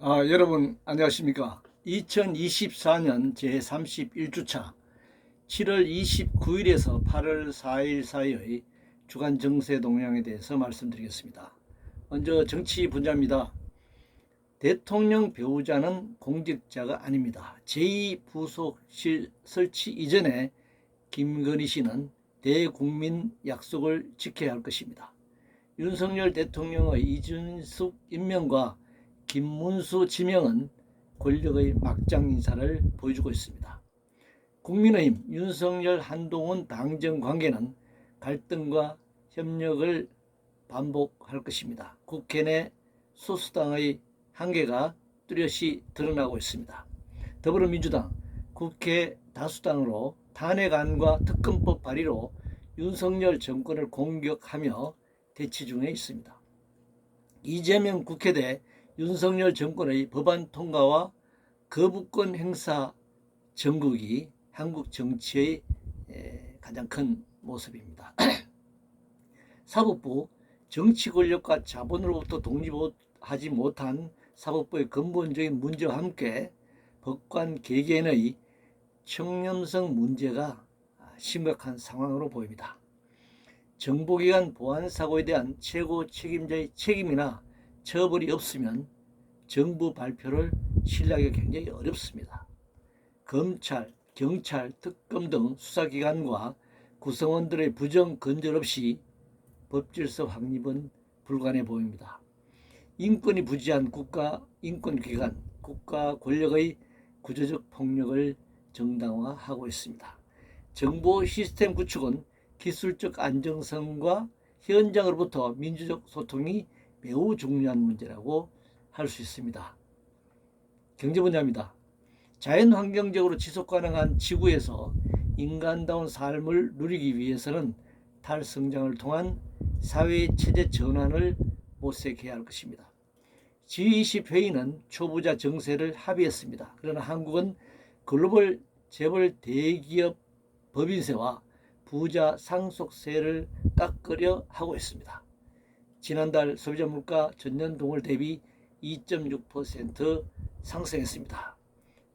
여러분 안녕하십니까? 2024년 제31주차 7월 29일에서 8월 4일 사이의 주간 정세 동향에 대해서 말씀드리겠습니다. 먼저 정치 분야입니다. 대통령 배우자는 공직자가 아닙니다. 제2부속실 설치 이전에 김건희 씨는 대국민 약속을 지켜야 할 것입니다. 윤석열 대통령의 이준석 임명과 김문수 지명은 권력의 막장 인사를 보여주고 있습니다. 국민의힘 윤석열 한동훈 당정 관계는 갈등과 협력을 반복할 것입니다. 국회 내 소수당의 한계가 뚜렷이 드러나고 있습니다. 더불어민주당 국회 다수당으로 탄핵안과 특검법 발의로 윤석열 정권을 공격하며 대치 중에 있습니다. 이재명 국회대 윤석열 정권의 법안 통과와 거부권 행사 정국이 한국 정치의 가장 큰 모습입니다. 사법부 정치 권력과 자본으로부터 독립하지 못한 사법부의 근본적인 문제와 함께 법관 개개인의 청렴성 문제가 심각한 상황으로 보입니다. 정보기관 보안 사고에 대한 최고 책임자의 책임이나 처벌이 없으면 정부 발표를 신뢰하기가 굉장히 어렵습니다. 검찰, 경찰, 특검 등 수사기관과 구성원들의 부정 건절 없이 법질서 확립은 불가능해 보입니다. 인권이 부재한 국가인권기관, 국가 권력의 구조적 폭력을 정당화하고 있습니다. 정보 시스템 구축은 기술적 안정성과 현장으로부터 민주적 소통이 매우 중요한 문제라고 할 수 있습니다. 경제 분야입니다. 자연환경적으로 지속가능한 지구에서 인간다운 삶을 누리기 위해서는 탈성장을 통한 사회체제 전환을 모색해야 할 것입니다. G20 회의는 초부자 정세를 합의했습니다. 그러나 한국은 글로벌 재벌 대기업 법인세와 부자 상속세를 깎으려 하고 있습니다. 지난달 소비자 물가 전년 동월 대비 2.6% 상승했습니다.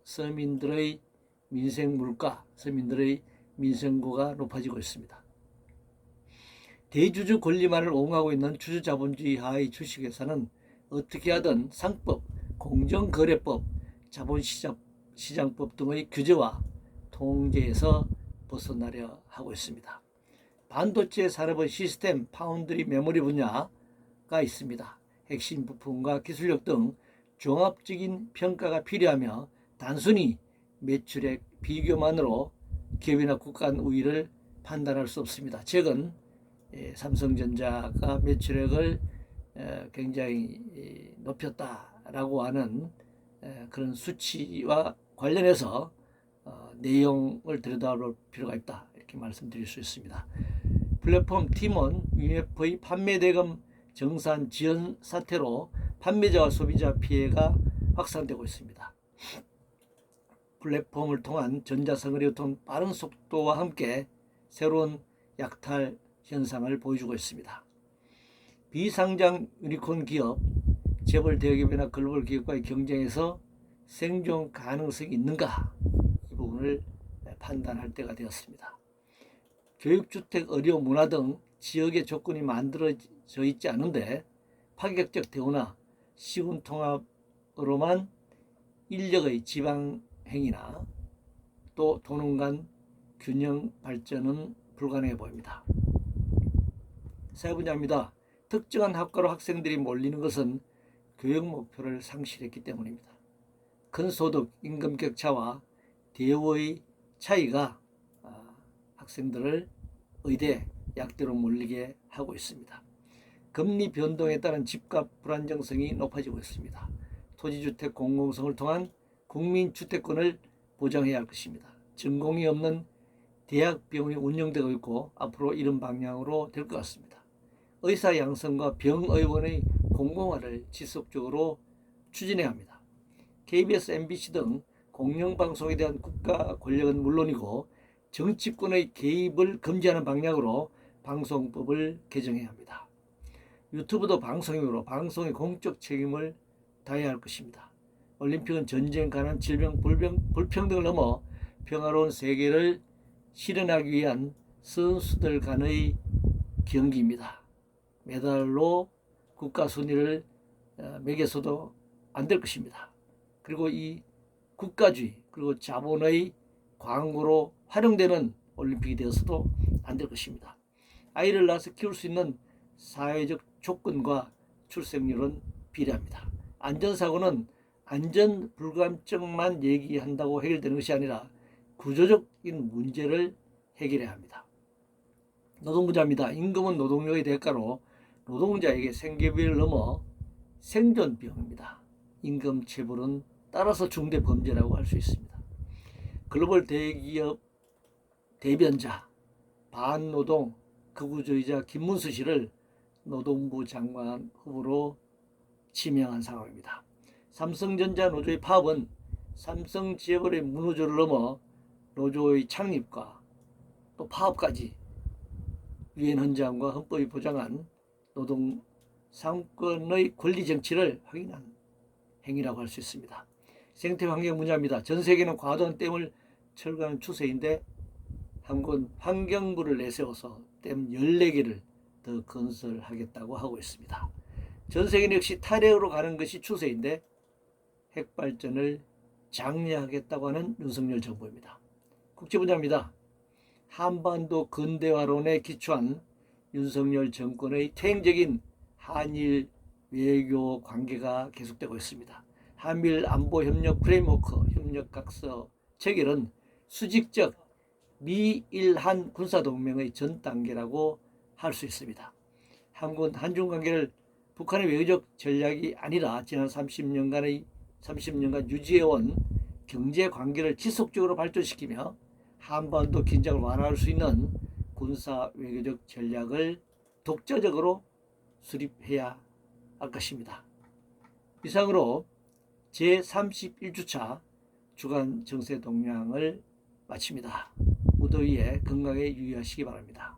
서민들의 민생 물가, 서민들의 민생고가 높아지고 있습니다. 대주주 권리만을 옹호하고 있는 주주자본주의 하의 주식회사는 어떻게 하든 상법, 공정거래법, 자본시장법 등의 규제와 통제에서 벗어나려 하고 있습니다. 반도체 산업의 시스템, 파운드리, 메모리 분야가 있습니다. 핵심 부품과 기술력 등 종합적인 평가가 필요하며 단순히 매출액 비교만으로 기업이나 국가 우위를 판단할 수 없습니다. 최근 삼성전자가 매출액을 굉장히 높였다라고 하는 그런 수치와 관련해서 내용을 들여다볼 필요가 있다, 이렇게 말씀드릴 수 있습니다. 플랫폼 팀원 UF의 판매 대금 정산 지연 사태로 판매자와 소비자 피해가 확산되고 있습니다. 플랫폼을 통한 전자상거래 유통 빠른 속도와 함께 새로운 약탈 현상을 보여주고 있습니다. 비상장 유니콘 기업, 재벌 대기업이나 글로벌 기업과의 경쟁에서 생존 가능성이 있는가, 이 부분을 판단할 때가 되었습니다. 교육주택, 의료, 문화 등 지역의 조건이 만들어져 있지 않은데 파격적 대우나 시군통합으로만 인력의 지방행이나 또 도농 간 균형 발전은 불가능해 보입니다. 사회 분야입니다. 특정한 학과로 학생들이 몰리는 것은 교육 목표를 상실했기 때문입니다. 큰 소득, 임금 격차와 대우의 차이가 학생들을 의대, 약대로 몰리게 하고 있습니다. 금리 변동에 따른 집값 불안정성이 높아지고 있습니다. 토지주택 공공성을 통한 국민주택권을 보장해야 할 것입니다. 전공이 없는 대학병원이 운영되고 있고 앞으로 이런 방향으로 될 것 같습니다. 의사 양성과 병의원의 공공화를 지속적으로 추진해야 합니다. KBS, MBC 등 공영방송에 대한 국가 권력은 물론이고 정치권의 개입을 금지하는 방향으로 방송법을 개정해야 합니다. 유튜브도 방송이므로 방송의 공적 책임을 다해야 할 것입니다. 올림픽은 전쟁, 가난, 질병, 불평등을 넘어 평화로운 세계를 실현하기 위한 선수들 간의 경기입니다. 메달로 국가 순위를 매겨서도 안 될 것입니다. 그리고 이 국가주의 그리고 자본의 광고로 활용되는 올림픽이 되어서도 안 될 것입니다. 아이를 낳아서 키울 수 있는 사회적 조건과 출생률은 비례합니다. 안전사고는 안전 불감증만 얘기한다고 해결되는 것이 아니라 구조적인 문제를 해결해야 합니다. 노동부자입니다. 임금은 노동력의 대가로 노동자에게 생계비를 넘어 생존비용입니다. 임금 체불은 따라서 중대범죄라고 할 수 있습니다. 글로벌 대기업 대변자, 반노동 극우주의자 김문수 씨를 노동부 장관 후보로 지명한 상황입니다. 삼성전자 노조의 파업은 삼성지회의 무노조를 넘어 노조의 창립과 또 파업까지 유엔 헌장과 헌법이 보장한 노동 상권의 권리 정치를 확인한 행위라고 할 수 있습니다. 생태 환경 분야입니다. 전 세계는 과도한 댐을 철거하는 추세인데 한국은 환경부를 내세워서 댐 14개를 더 건설하겠다고 하고 있습니다. 전 세계는 역시 탈핵으로 가는 것이 추세인데 핵발전을 장려하겠다고 하는 윤석열 정부입니다. 국제 분야입니다. 한반도 근대화론에 기초한 윤석열 정권의 퇴행적인 한일 외교 관계가 계속되고 있습니다. 한미일 안보협력 프레임워크 협력각서 체결은 수직적 미일한 군사동맹의 전 단계라고 할 수 있습니다. 한국은 한중 관계를 북한의 외교적 전략이 아니라 지난 30년간 유지해온 경제 관계를 지속적으로 발전시키며 한반도 긴장을 완화할 수 있는 군사 외교적 전략을 독자적으로 수립해야 할 것입니다. 이상으로 제31주차 주간 정세 동향을 마칩니다. 무더위에 건강에 유의하시기 바랍니다.